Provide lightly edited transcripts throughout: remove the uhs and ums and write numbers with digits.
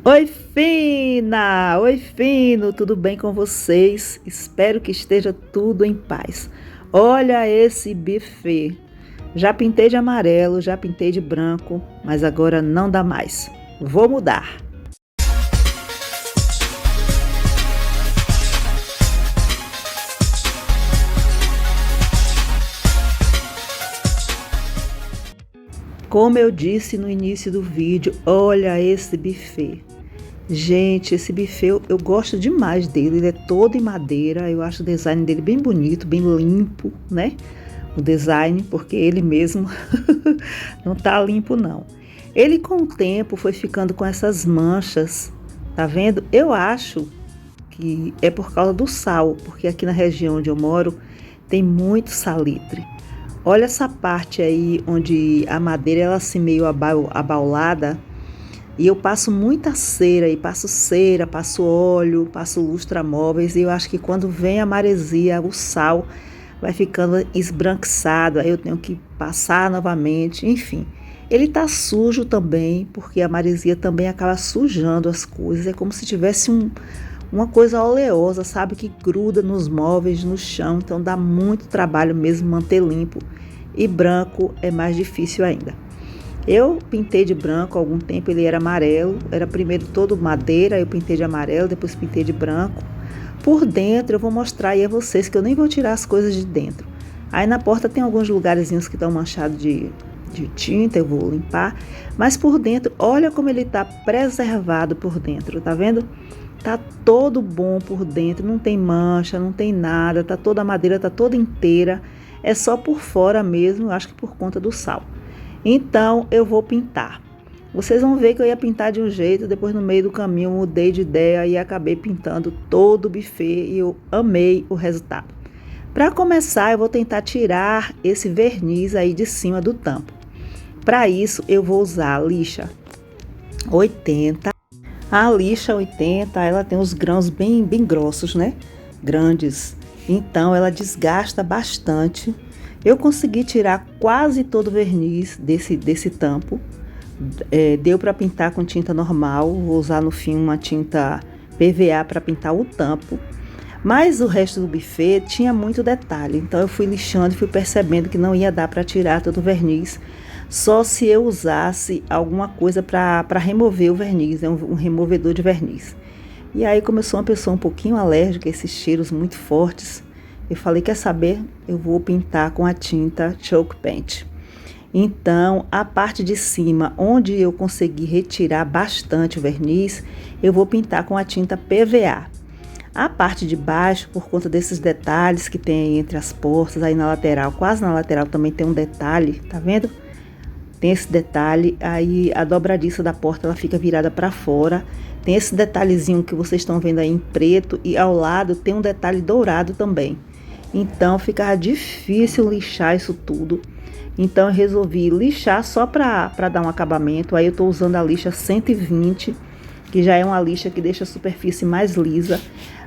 Oi, Fina! Oi, Fino! Tudo bem com vocês? Espero que esteja tudo em paz. Olha esse buffet. Já pintei de amarelo, já pintei de branco, mas agora não dá mais. Vou mudar. Como eu disse no início do vídeo, olha esse buffet. Gente, esse buffet eu gosto demais dele, ele é todo em madeira, eu acho o design dele bem bonito, bem limpo, né? O design, porque ele mesmo não tá limpo não. Ele com o tempo foi ficando com essas manchas, tá vendo? Eu acho que é por causa do sal, porque aqui na região onde eu moro tem muito salitre. Olha essa parte aí onde a madeira ela se meio abaulada. E eu passo muita cera, passo óleo, passo lustramóveis. E eu acho que quando vem a maresia, o sal vai ficando esbranquiçado. Aí eu tenho que passar novamente. Enfim, ele tá sujo também, porque a maresia também acaba sujando as coisas. É como se tivesse uma coisa oleosa, sabe? Que gruda nos móveis, no chão. Então dá muito trabalho mesmo manter limpo. E branco é mais difícil ainda. Eu pintei de branco há algum tempo, ele era amarelo, era primeiro todo madeira, eu pintei de amarelo, depois pintei de branco. Por dentro eu vou mostrar aí a vocês que eu nem vou tirar as coisas de dentro. Aí na porta tem alguns lugarzinhos que estão manchados de tinta, eu vou limpar. Mas por dentro, olha como ele está preservado por dentro, tá vendo? Tá todo bom por dentro, não tem mancha, não tem nada, tá toda a madeira, tá toda inteira. É só por fora mesmo, acho que por conta do sal. Então eu vou pintar. Vocês vão ver que eu ia pintar de um jeito, depois no meio do caminho mudei de ideia e acabei pintando todo o buffet e eu amei o resultado. Para começar, eu vou tentar tirar esse verniz aí de cima do tampo. Para isso, eu vou usar a lixa 80. A lixa 80, ela tem os grãos bem grossos, né? Grandes. Então ela desgasta bastante. Eu consegui tirar quase todo o verniz desse tampo. Deu para pintar com tinta normal. Vou usar no fim uma tinta PVA para pintar o tampo. Mas o resto do buffet tinha muito detalhe. Então eu fui lixando e fui percebendo que não ia dar para tirar todo o verniz. Só se eu usasse alguma coisa para remover o verniz, um removedor de verniz. E aí, como eu sou uma pessoa um pouquinho alérgica a esses cheiros muito fortes, eu falei, quer saber? Eu vou pintar com a tinta Chalk Paint. Então, a parte de cima, onde eu consegui retirar bastante o verniz, eu vou pintar com a tinta PVA. A parte de baixo, por conta desses detalhes que tem entre as portas, aí na lateral, quase na lateral também tem um detalhe, tá vendo? Tem esse detalhe, aí a dobradiça da porta ela fica virada para fora. Tem esse detalhezinho que vocês estão vendo aí em preto e ao lado tem um detalhe dourado também. Então ficava difícil lixar isso tudo. Então eu resolvi lixar só para dar um acabamento. Aí eu estou usando a lixa 120, que já é uma lixa que deixa a superfície mais lisa.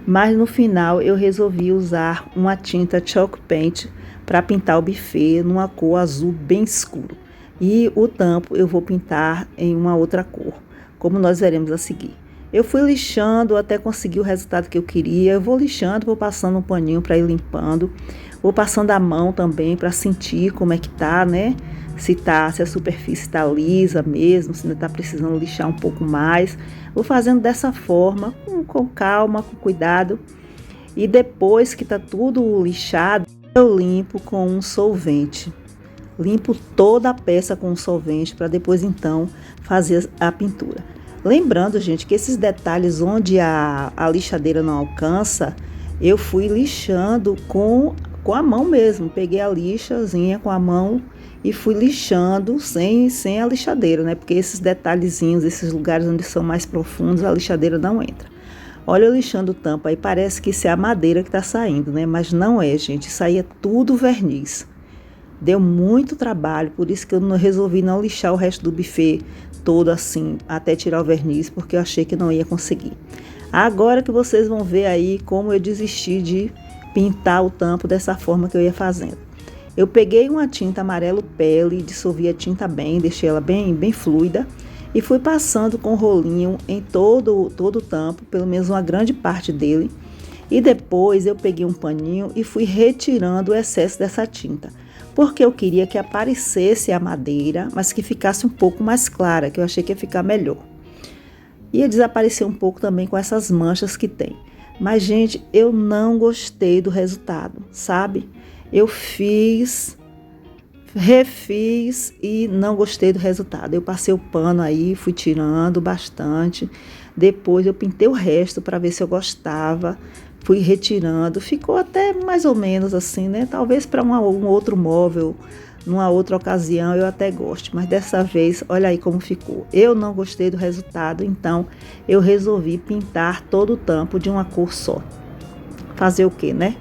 Mas no final eu resolvi usar uma tinta Chalk Paint para pintar o buffet numa cor azul bem escuro. E o tampo eu vou pintar em uma outra cor, como nós veremos a seguir. Eu fui lixando até conseguir o resultado que eu queria. Eu vou lixando, vou passando um paninho para ir limpando. Vou passando a mão também para sentir como é que tá, né? Se a superfície está lisa mesmo, se ainda está precisando lixar um pouco mais. Vou fazendo dessa forma, com calma, com cuidado. E depois que tá tudo lixado, eu limpo com um solvente. Limpo toda a peça com um solvente para depois então fazer a pintura. Lembrando, gente, que esses detalhes onde a lixadeira não alcança, eu fui lixando com a mão mesmo. Peguei a lixazinha com a mão e fui lixando sem a lixadeira, né? Porque esses detalhezinhos, esses lugares onde são mais profundos, a lixadeira não entra. Olha eu lixando o tampo aí, parece que isso é a madeira que tá saindo, né? Mas não é, gente, isso aí é tudo verniz. Deu muito trabalho, por isso que eu resolvi não lixar o resto do buffet todo assim, até tirar o verniz, porque eu achei que não ia conseguir. Agora que vocês vão ver aí como eu desisti de pintar o tampo dessa forma que eu ia fazendo. Eu peguei uma tinta amarelo pele, dissolvi a tinta bem, deixei ela bem fluida e fui passando com o rolinho em todo o tampo, pelo menos uma grande parte dele. E depois eu peguei um paninho e fui retirando o excesso dessa tinta, porque eu queria que aparecesse a madeira, mas que ficasse um pouco mais clara, que eu achei que ia ficar melhor. Ia desaparecer um pouco também com essas manchas que tem. Mas, gente, eu não gostei do resultado, sabe? Eu refiz e não gostei do resultado. Eu passei o pano aí, fui tirando bastante. Depois eu pintei o resto para ver se eu gostava. Fui retirando. Ficou até mais ou menos assim, né? Talvez para um outro móvel, numa outra ocasião eu até goste. Mas dessa vez, olha aí como ficou. Eu não gostei do resultado, então eu resolvi pintar todo o tampo de uma cor só. Fazer o quê, né?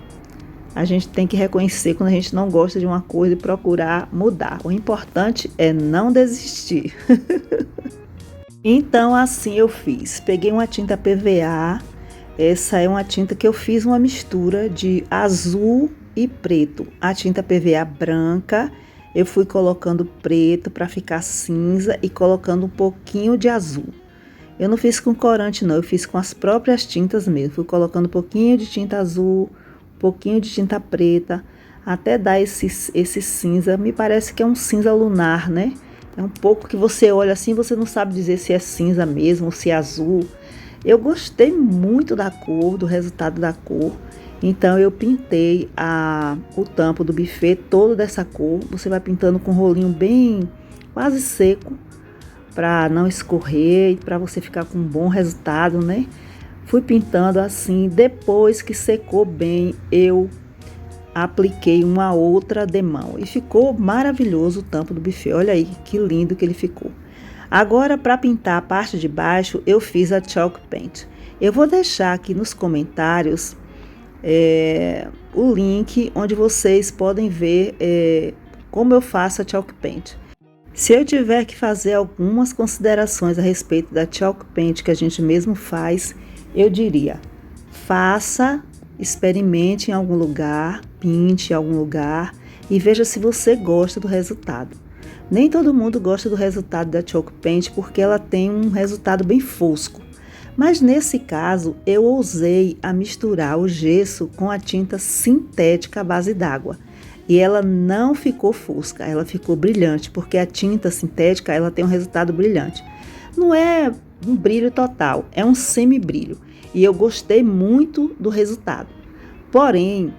A gente tem que reconhecer quando a gente não gosta de uma coisa e procurar mudar. O importante é não desistir. Então, assim eu fiz. Peguei uma tinta PVA. Essa é uma tinta que eu fiz uma mistura de azul e preto. A tinta PVA branca, eu fui colocando preto para ficar cinza e colocando um pouquinho de azul. Eu não fiz com corante não, eu fiz com as próprias tintas mesmo. Fui colocando um pouquinho de tinta azul, um pouquinho de tinta preta, até dar esse cinza. Me parece que é um cinza lunar, né? É um pouco que você olha assim, você não sabe dizer se é cinza mesmo ou se é azul. Eu gostei muito da cor, do resultado da cor. Então eu pintei o tampo do buffet todo dessa cor. Você vai pintando com um rolinho bem quase seco, para não escorrer e para você ficar com um bom resultado, né? Fui pintando assim. Depois que secou bem, eu apliquei uma outra demão e ficou maravilhoso o tampo do buffet. Olha aí que lindo que ele ficou. Agora, para pintar a parte de baixo, eu fiz a chalk paint. Eu vou deixar aqui nos comentários o link onde vocês podem ver como eu faço a chalk paint. Se eu tiver que fazer algumas considerações a respeito da chalk paint que a gente mesmo faz, eu diria: faça, experimente em algum lugar, pinte em algum lugar e veja se você gosta do resultado. Nem todo mundo gosta do resultado da chalk paint porque ela tem um resultado bem fosco. Mas nesse caso, eu ousei a misturar o gesso com a tinta sintética à base d'água. E ela não ficou fosca, ela ficou brilhante, porque a tinta sintética ela tem um resultado brilhante. Não é um brilho total, é um semi-brilho. E eu gostei muito do resultado. Porém,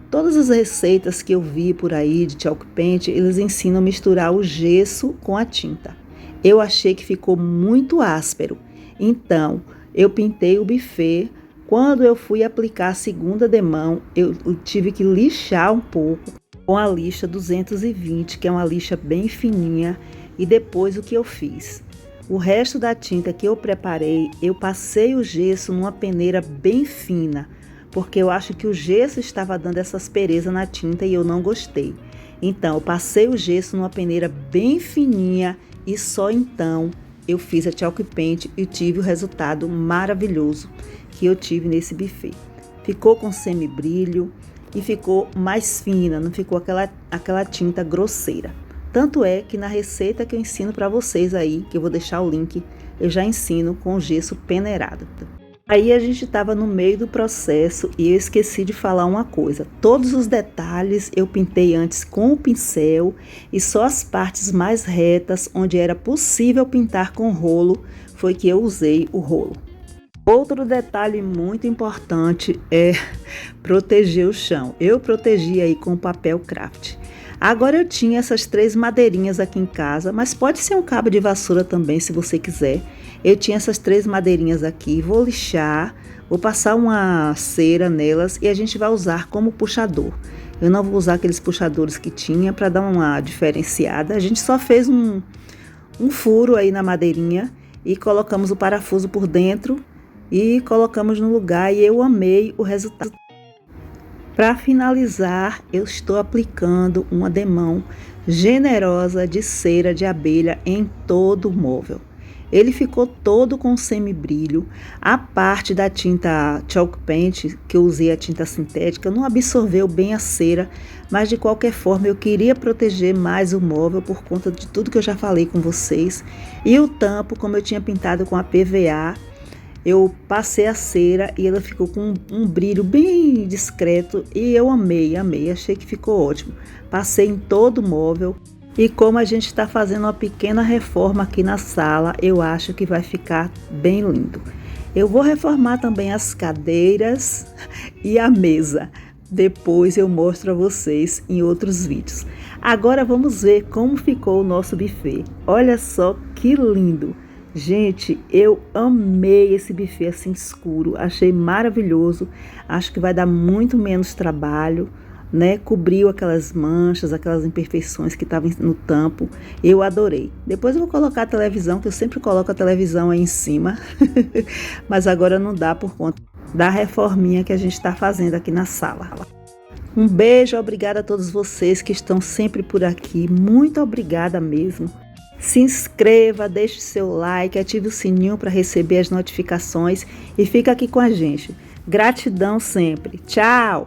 todas as receitas que eu vi por aí de chalk paint, eles ensinam a misturar o gesso com a tinta. Eu achei que ficou muito áspero. Então, eu pintei o buffet. Quando eu fui aplicar a segunda demão, eu tive que lixar um pouco com a lixa 220, que é uma lixa bem fininha. E depois o que eu fiz? O resto da tinta que eu preparei, eu passei o gesso numa peneira bem fina, porque eu acho que o gesso estava dando essa aspereza na tinta e eu não gostei. Então, eu passei o gesso numa peneira bem fininha e só então eu fiz a chalk paint e tive o resultado maravilhoso que eu tive nesse buffet. Ficou com semi-brilho e ficou mais fina, não ficou aquela tinta grosseira. Tanto é que na receita que eu ensino para vocês aí, que eu vou deixar o link, eu já ensino com gesso peneirado. Aí a gente estava no meio do processo e eu esqueci de falar uma coisa. Todos os detalhes eu pintei antes com o pincel e só as partes mais retas, onde era possível pintar com rolo, foi que eu usei o rolo. Outro detalhe muito importante é proteger o chão. Eu protegi aí com papel craft. Agora eu tinha essas 3 madeirinhas aqui em casa, mas pode ser um cabo de vassoura também, se você quiser. Eu tinha essas 3 madeirinhas aqui, vou lixar, vou passar uma cera nelas e a gente vai usar como puxador. Eu não vou usar aqueles puxadores que tinha para dar uma diferenciada. A gente só fez um furo aí na madeirinha e colocamos o parafuso por dentro e colocamos no lugar e eu amei o resultado. Para finalizar, eu estou aplicando uma demão generosa de cera de abelha em todo o móvel. Ele ficou todo com semi-brilho. A parte da tinta Chalk Paint, que eu usei a tinta sintética, não absorveu bem a cera, mas de qualquer forma eu queria proteger mais o móvel por conta de tudo que eu já falei com vocês. E o tampo, como eu tinha pintado com a PVA, eu passei a cera e ela ficou com um brilho bem discreto e eu amei, achei que ficou ótimo. Passei em todo o móvel e como a gente está fazendo uma pequena reforma aqui na sala, eu acho que vai ficar bem lindo. Eu vou reformar também as cadeiras e a mesa. Depois eu mostro a vocês em outros vídeos. Agora vamos ver como ficou o nosso buffet. Olha só que lindo! Gente, eu amei esse buffet assim escuro, achei maravilhoso, acho que vai dar muito menos trabalho, né? Cobriu aquelas manchas, aquelas imperfeições que estavam no tampo, eu adorei. Depois eu vou colocar a televisão, que eu sempre coloco a televisão aí em cima, mas agora não dá por conta da reforminha que a gente está fazendo aqui na sala. Um beijo, obrigada a todos vocês que estão sempre por aqui, muito obrigada mesmo. Se inscreva, deixe seu like, ative o sininho para receber as notificações e fica aqui com a gente. Gratidão sempre. Tchau!